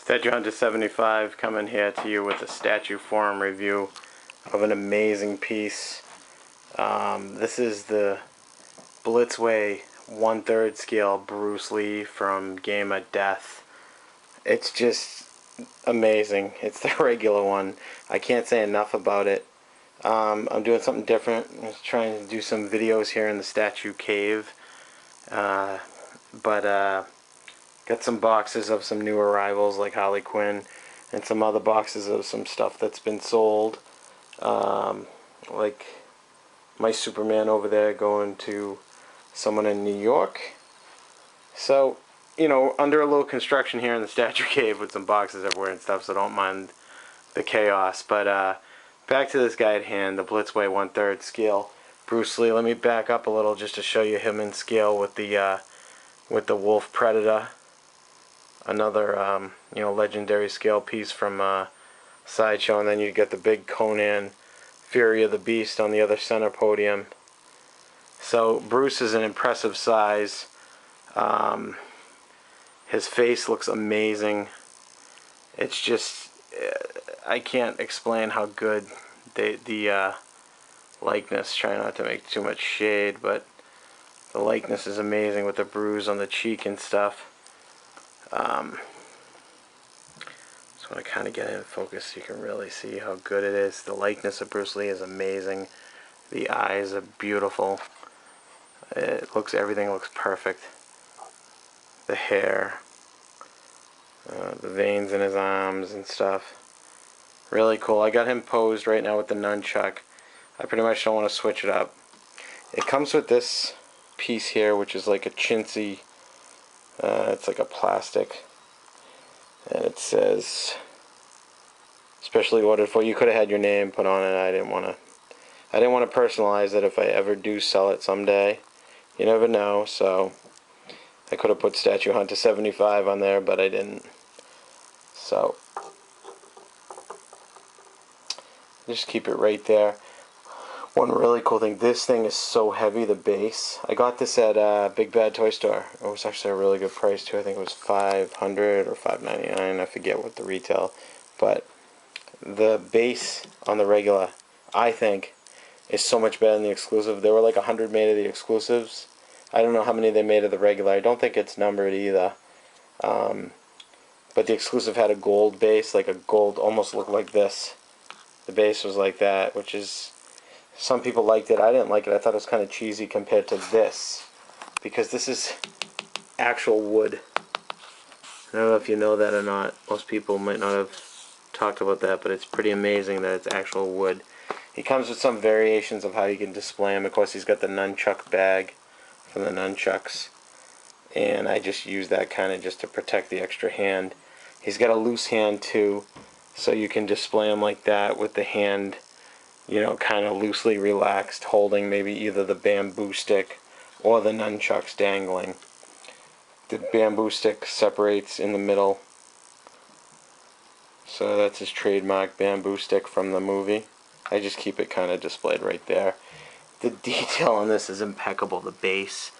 Statue Hunter 75 coming here to you with a statue forum review of an amazing piece. This is the Blitzway 1/3 scale Bruce Lee from Game of Death. It's just amazing. It's the regular one. I can't say enough about it. I'm doing something different. I'm just trying to do some videos here in the statue cave. Got some boxes of some new arrivals like Harley Quinn, and some other boxes of some stuff that's been sold, like my Superman over there going to someone in New York. So, you know, under a little construction here in the statue cave with some boxes everywhere and stuff, so don't mind the chaos. But back to this guy at hand, the Blitzway 1/3 scale Bruce Lee. Let me back up a little just to show you him in scale with the Wolf Predator. Another you know, legendary scale piece from Sideshow, and then you get the big Conan Fury of the Beast on the other center podium. So Bruce is an impressive size. His face looks amazing. It's just I can't explain how good the likeness. Try not to make too much shade, but the likeness is amazing with the bruise on the cheek and stuff. Just want to kind of get it in focus so you can really see how good it is. The likeness of Bruce Lee is amazing. The eyes are beautiful. Everything looks perfect. The hair, the veins in his arms and stuff. Really cool. I got him posed right now with the nunchuck. I pretty much don't want to switch it up. It comes with this piece here, which is like a chintzy. It's like a plastic, and it says specially ordered for. You could have had your name put on it. I didn't want to personalize it. If I ever do sell it someday, you never know. So I could have put Statue Hunter 75 on there, but I didn't. So just keep it right there. One really cool thing, this thing is so heavy, the base. I got this at Big Bad Toy Store. It was actually a really good price too. I think it was $500 or $5.99. I forget what the retail. But the base on the regular, I think, is so much better than the exclusive. There were like 100 made of the exclusives. I don't know how many they made of the regular. I don't think it's numbered either. But the exclusive had a gold base, like a gold, almost looked like this. The base was like that, which is... Some people liked it. I didn't like it. I thought it was kind of cheesy compared to this, because this is actual wood. I don't know if you know that or not. Most people might not have talked about that, but it's pretty amazing that it's actual wood. He comes with some variations of how you can display him. Of course, he's got the nunchuck bag from the nunchucks, and I just use that kind of just to protect the extra hand. He's got a loose hand too, so you can display him like that with the hand, you know, kind of loosely relaxed, holding maybe either the bamboo stick or the nunchucks dangling. The bamboo stick separates in the middle, so that's his trademark bamboo stick from the movie. I just keep it kind of displayed right there. The detail on this is impeccable. The base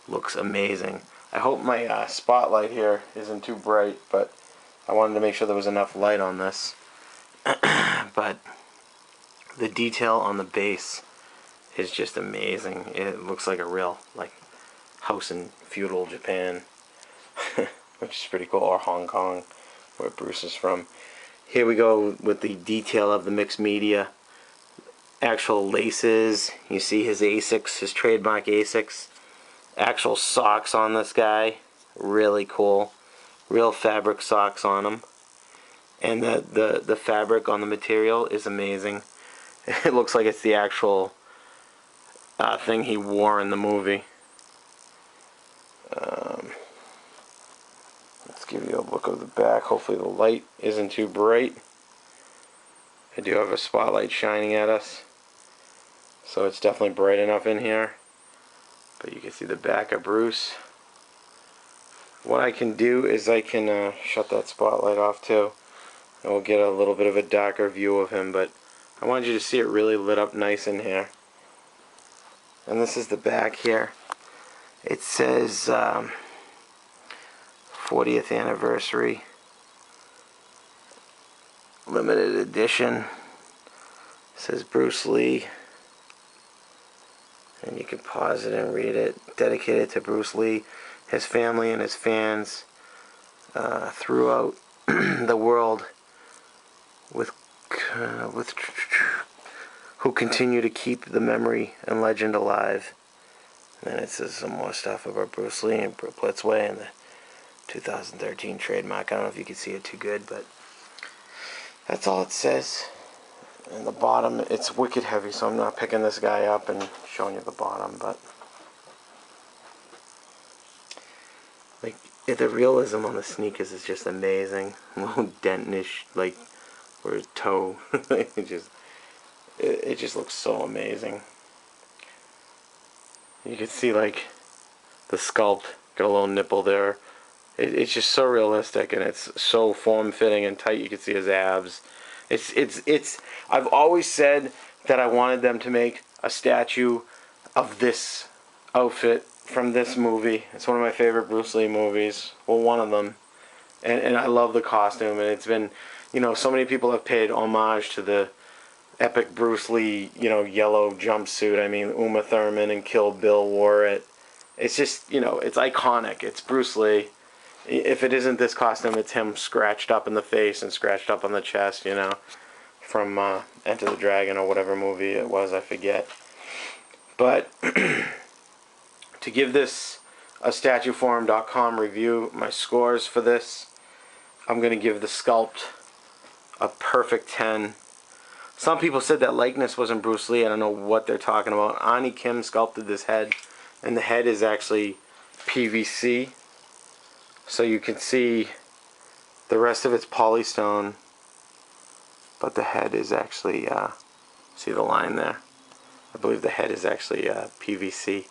looks amazing. I hope my spotlight here isn't too bright, but I wanted to make sure there was enough light on this. But the detail on the base is just amazing. It looks like a real, like, house in feudal Japan, which is pretty cool, or Hong Kong, where Bruce is from. Here we go with the detail of the mixed media. Actual laces. You see his Asics, his trademark Asics. Actual socks on this guy. Really cool. Real fabric socks on him. And the fabric on the material is amazing. It looks like it's the actual thing he wore in the movie. Let's give you a look of the back. Hopefully the light isn't too bright. I do have a spotlight shining at us, so it's definitely bright enough in here. But you can see the back of Bruce. What I can do is I can shut that spotlight off too, and we'll get a little bit of a darker view of him, but I wanted you to see it really lit up nice in here. And this is the back here. It says 40th anniversary limited edition. It says Bruce Lee. And you can pause it and read it. Dedicated to Bruce Lee, his family, and his fans throughout the world, with who continue to keep the memory and legend alive. And then it says some more stuff about Bruce Lee and Blitzway and the 2013 trademark. I don't know if you can see it too good, but that's all it says. And the bottom, it's wicked heavy, so I'm not picking this guy up and showing you the bottom, but like the realism on the sneakers is just amazing. A little dent-ish, like where his toe. it just looks so amazing. You can see like the sculpt, got a little nipple there. It's just so realistic, and it's so form-fitting and tight. You can see his abs. I've always said that I wanted them to make a statue of this outfit from this movie. It's one of my favorite Bruce Lee movies. Well, one of them. And I love the costume, and it's been, so many people have paid homage to the epic Bruce Lee, yellow jumpsuit. I mean, Uma Thurman and Kill Bill wore it. It's just, it's iconic. It's Bruce Lee. If it isn't this costume, it's him scratched up in the face and scratched up on the chest, from Enter the Dragon or whatever movie it was, I forget. But to give this a statueforum.com review, my scores for this, I'm going to give the sculpt a perfect 10. Some people said that likeness wasn't Bruce Lee. I don't know what they're talking about. Ani Kim sculpted this head, and the head is actually PVC. So you can see the rest of it's polystone, but the head is actually, see the line there? I believe the head is actually PVC.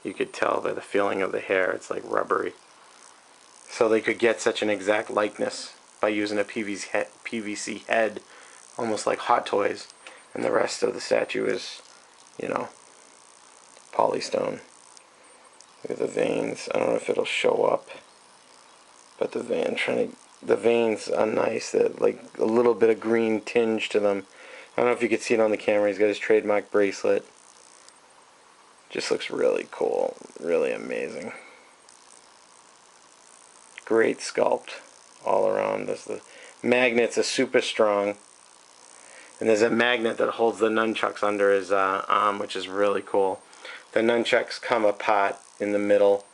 You could tell by the feeling of the hair, it's like rubbery. So they could get such an exact likeness by using a PVC head, almost like Hot Toys, and the rest of the statue is, polystone. Look at the veins. I don't know if it'll show up, but the veins are nice. They're like a little bit of green tinge to them. I don't know if you can see it on the camera. He's got his trademark bracelet. Just looks really cool. Really amazing. Great sculpt all around. The magnets are super strong. And there's a magnet that holds the nunchucks under his arm, which is really cool. The nunchucks come apart in the middle,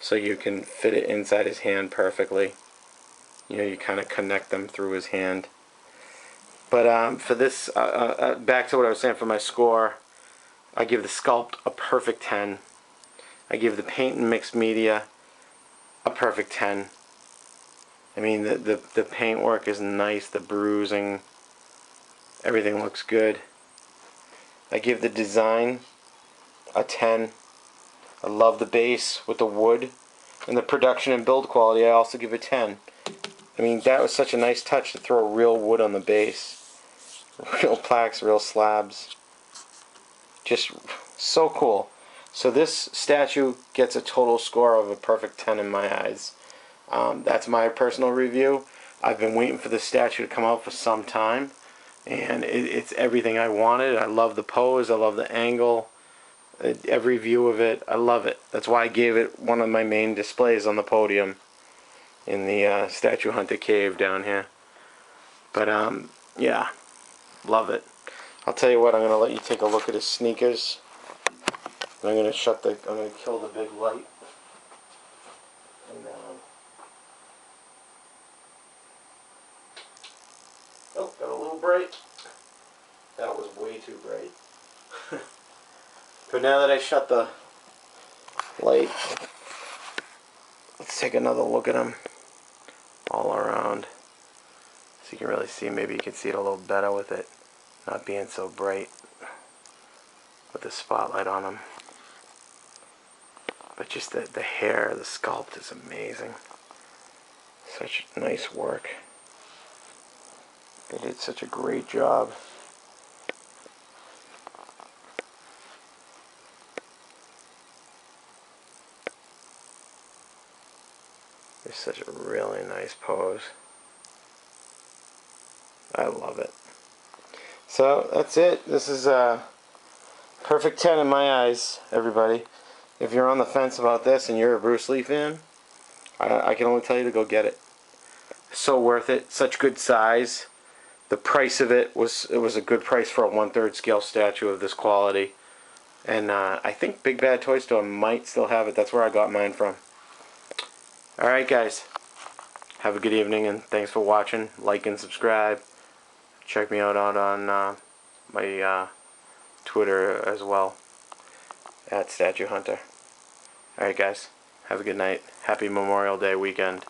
so you can fit it inside his hand perfectly. You kind of connect them through his hand. But for this, back to what I was saying for my score, I give the sculpt a perfect 10. I give the paint and mixed media a perfect 10. I mean, the paint work is nice, the bruising, everything looks good. I give the design a 10. I love the base with the wood, and the production and build quality I also give a 10. I mean, that was such a nice touch to throw real wood on the base. Real plaques, real slabs. Just so cool. So this statue gets a total score of a perfect 10 in my eyes. That's my personal review. I've been waiting for this statue to come out for some time, and it's everything I wanted. I love the pose. I love the angle. Every view of it, I love it. That's why I gave it one of my main displays on the podium in the Statue Hunter Cave down here. But yeah, love it. I'll tell you what, I'm gonna let you take a look at his sneakers. And I'm gonna kill the big light. And oh, got a little bright. That was way too bright. But now that I shut the light, let's take another look at him all around. So you can really see, maybe you can see it a little better with it not being so bright with the spotlight on him. But just the hair, the sculpt is amazing. Such nice work. They did such a great job. It's such a really nice pose. I love it. So that's it. This is a perfect 10 in my eyes, everybody. If you're on the fence about this and you're a Bruce Lee fan, I can only tell you to go get it. So worth it. Such good size. The price of it was a good price for a 1/3 scale statue of this quality. And I think Big Bad Toy Store might still have it. That's where I got mine from. Alright guys. Have a good evening and thanks for watching. Like and subscribe. Check me out on my Twitter as well. @Statue Hunter. Alright guys. Have a good night. Happy Memorial Day weekend.